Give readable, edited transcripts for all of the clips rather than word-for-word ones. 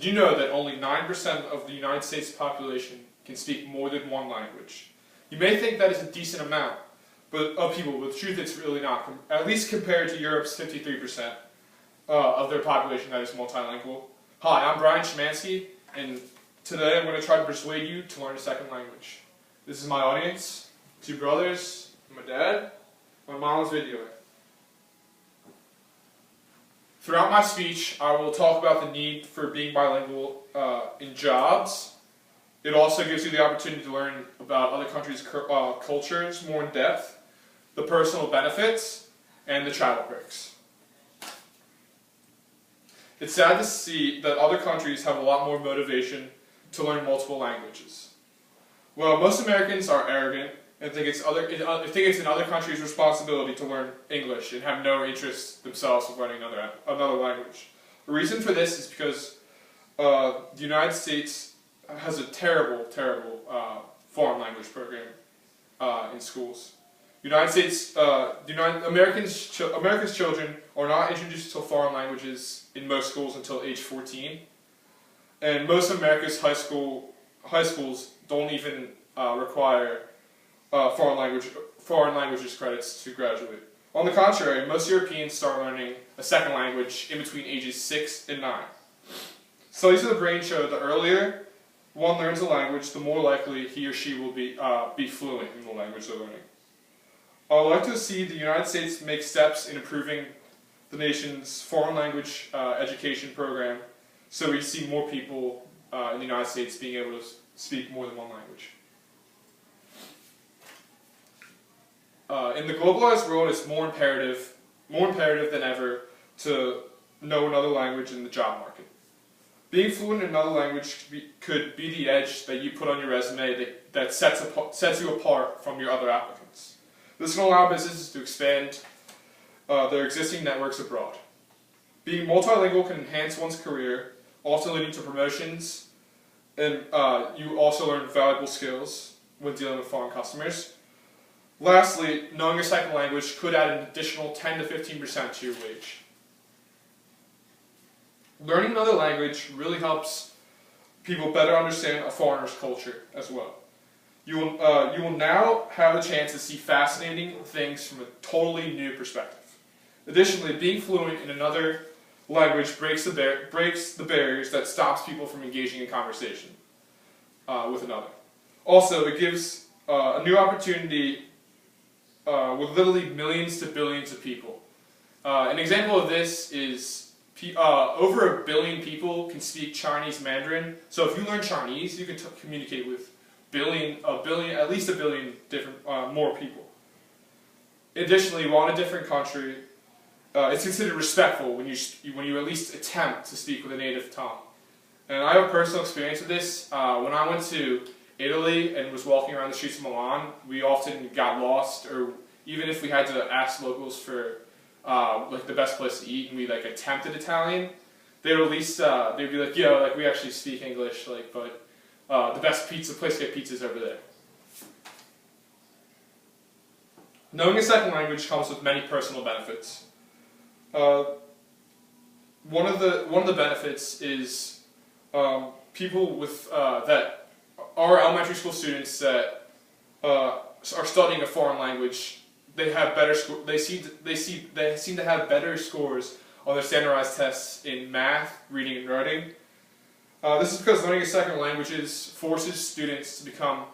Did you know that only 9% of the United States population can speak more than one language? You may think that is a decent amount of people, but the truth it's really not, at least compared to Europe's 53% of their population that is multilingual. Hi, I'm Brian Szymanski, and today I'm going to try to persuade you to learn a second language. This is my audience, 2 brothers, my dad, my mom is videoing. Throughout my speech, I will talk about the need for being bilingual in jobs. It also gives you the opportunity to learn about other countries' cultures more in depth, the personal benefits, and the travel perks. It's sad to see that other countries have a lot more motivation to learn multiple languages. Well, most Americans are arrogant and think it's in other countries' responsibility to learn English and have no interest themselves in learning another language. The reason for this is because the United States has a terrible foreign language program in schools. America's children are not introduced to foreign languages in most schools until age 14, and most of America's high schools don't even require foreign languages credits to graduate. On the contrary, most Europeans start learning a second language in between ages 6 and 9. Studies of the brain show that the earlier one learns a language, the more likely he or she will be fluent in the language they're learning. I would like to see the United States make steps in improving the nation's foreign language education program, so we see more people in the United States being able to speak more than one language. In the globalized world, it's more imperative than ever to know another language in the job market. Being fluent in another language could be the edge that you put on your resume that sets you apart from your other applicants. This can allow businesses to expand their existing networks abroad. Being multilingual can enhance one's career, often leading to promotions, and you also learn valuable skills when dealing with foreign customers. Lastly, knowing a second language could add an additional 10 to 15% to your wage. Learning another language really helps people better understand a foreigner's culture as well. You will now have a chance to see fascinating things from a totally new perspective. Additionally, being fluent in another language breaks the barriers that stops people from engaging in conversation with another. Also, it gives a new opportunity with literally millions to billions of people. An example of this is over 1 billion people can speak Chinese Mandarin. So if you learn Chinese, you can communicate with at least a billion different more people. Additionally, while in a different country, it's considered respectful when you at least attempt to speak with a native tongue. And I have a personal experience with this. When I went to Italy and was walking around the streets of Milan, we often got lost, or even if we had to ask locals for like the best place to eat, and we like attempted Italian, they would at least they'd be like, "Yo, like we actually speak English, like, but the best place to get pizza is over there." Knowing a second language comes with many personal benefits. One of the benefits is people with that are elementary school students that are studying a foreign language. They have better they seem to have better scores on their standardized tests in math, reading, and writing. This is because learning a second language forces students to become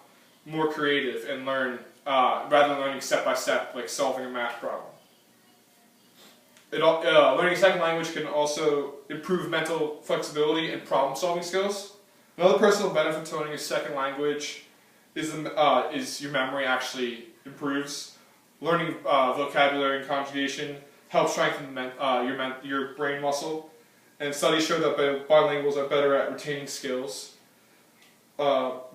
more creative and learn rather than learning step by step, like solving a math problem. Learning a second language can also improve mental flexibility and problem-solving skills. Another personal benefit to learning a second language is your memory actually improves. Learning vocabulary and conjugation helps strengthen your brain muscle, and studies show that bilinguals are better at retaining skills,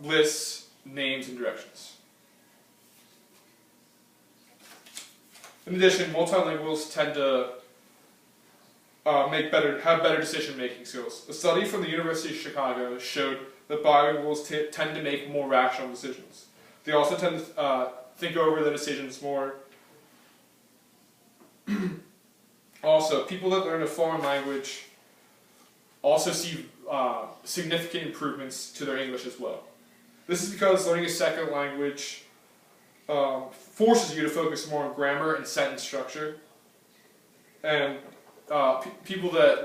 lists, names, and directions. In addition, multilinguals tend to have better decision-making skills. A study from the University of Chicago showed that bilinguals tend to make more rational decisions. They also tend to think over the decisions more. Also, people that learn a foreign language also see significant improvements to their English as well. This is because learning a second language forces you to focus more on grammar and sentence structure, and people that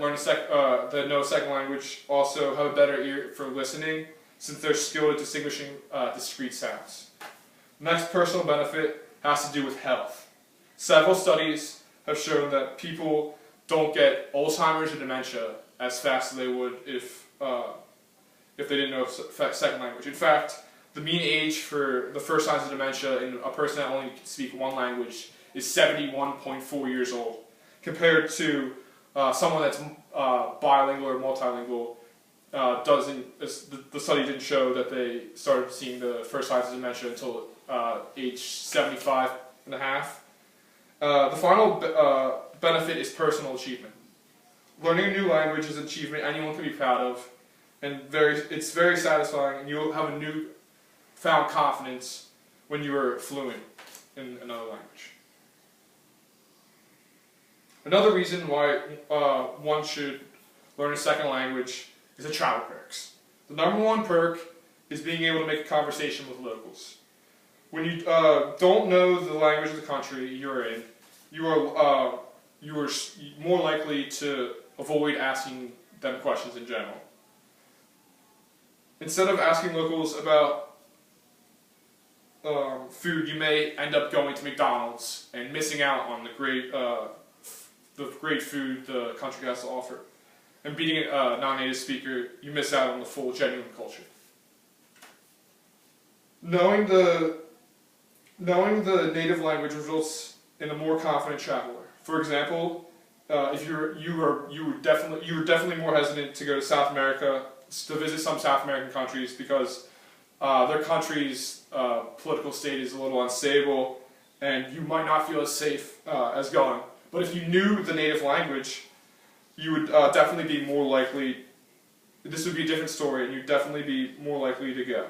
that know a second language also have a better ear for listening, since they're skilled at distinguishing discrete sounds. The next personal benefit has to do with health. Several studies have shown that people don't get Alzheimer's or dementia as fast as they would if they didn't know a second language. In fact, the mean age for the first signs of dementia in a person that only can speak one language is 71.4 years old, compared to someone that's bilingual or multilingual. The study didn't show that they started seeing the first signs of dementia until age 75 and a half. The final benefit is personal achievement. Learning a new language is an achievement anyone can be proud of, and it's very satisfying, and you'll have a newfound confidence when you are fluent in another language. Another reason why one should learn a second language is the travel perks. The number one perk is being able to make a conversation with locals. When you don't know the language of the country you're in, you are more likely to avoid asking them questions in general. Instead of asking locals about food, you may end up going to McDonald's and missing out on the great food the country has to offer. And being a non-native speaker, you miss out on the full, genuine culture. Knowing the native language results in a more confident traveler. For example, if you were definitely more hesitant to go to South America, to visit some South American countries, because their country's political state is a little unstable, and you might not feel as safe as going. But if you knew the native language, you would definitely be more likely. This would be a different story, and you'd definitely be more likely to go.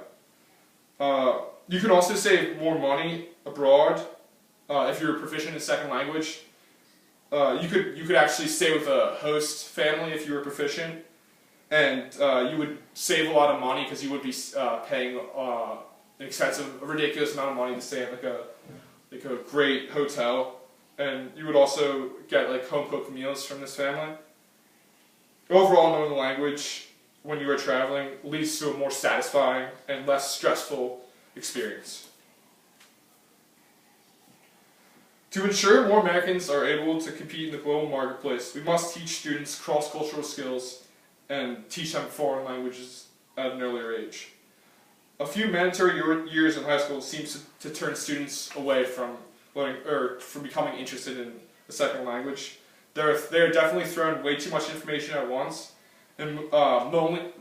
You could also save more money abroad if you're proficient in a second language. You could actually stay with a host family if you were proficient, and you would save a lot of money because you would be paying a ridiculous amount of money to stay at like a great hotel, and you would also get like home cooked meals from this family. Overall, knowing the language when you are traveling leads to a more satisfying and less stressful experience. To ensure more Americans are able to compete in the global marketplace, we must teach students cross-cultural skills and teach them foreign languages at an earlier age. A few mandatory years in high school seems to turn students away from learning or from becoming interested in a second language. They're definitely thrown way too much information at once, and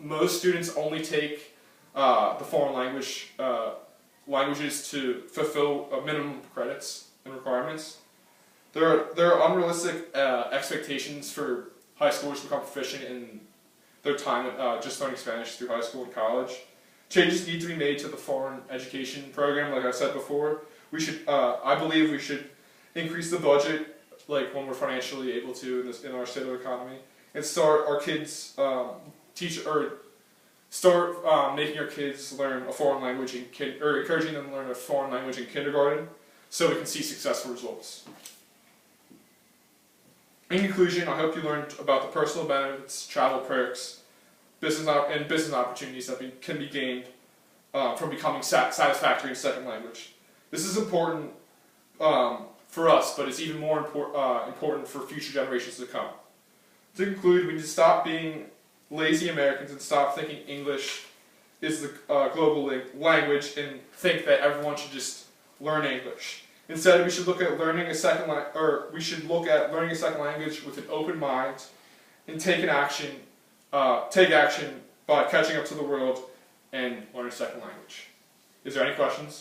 most students only take the foreign languages to fulfill minimum credits and requirements. There are unrealistic expectations for high schoolers to become proficient in their time just learning Spanish through high school and college. Changes need to be made to the foreign education program, like I said before. I believe we should increase the budget, like when we're financially able to in our state of the economy, and start our kids making our kids learn a foreign language encouraging them to learn a foreign language in kindergarten, so we can see successful results. In conclusion, I hope you learned about the personal benefits, travel perks, business opportunities that can be gained from becoming satisfactory in a second language. This is important for us, but it's even more important for future generations to come. To conclude, we need to stop being lazy Americans and stop thinking English is the global language and think that everyone should just learn English. Instead, we should look at learning a second language with an open mind and take action by catching up to the world and learn a second language. Is there any questions?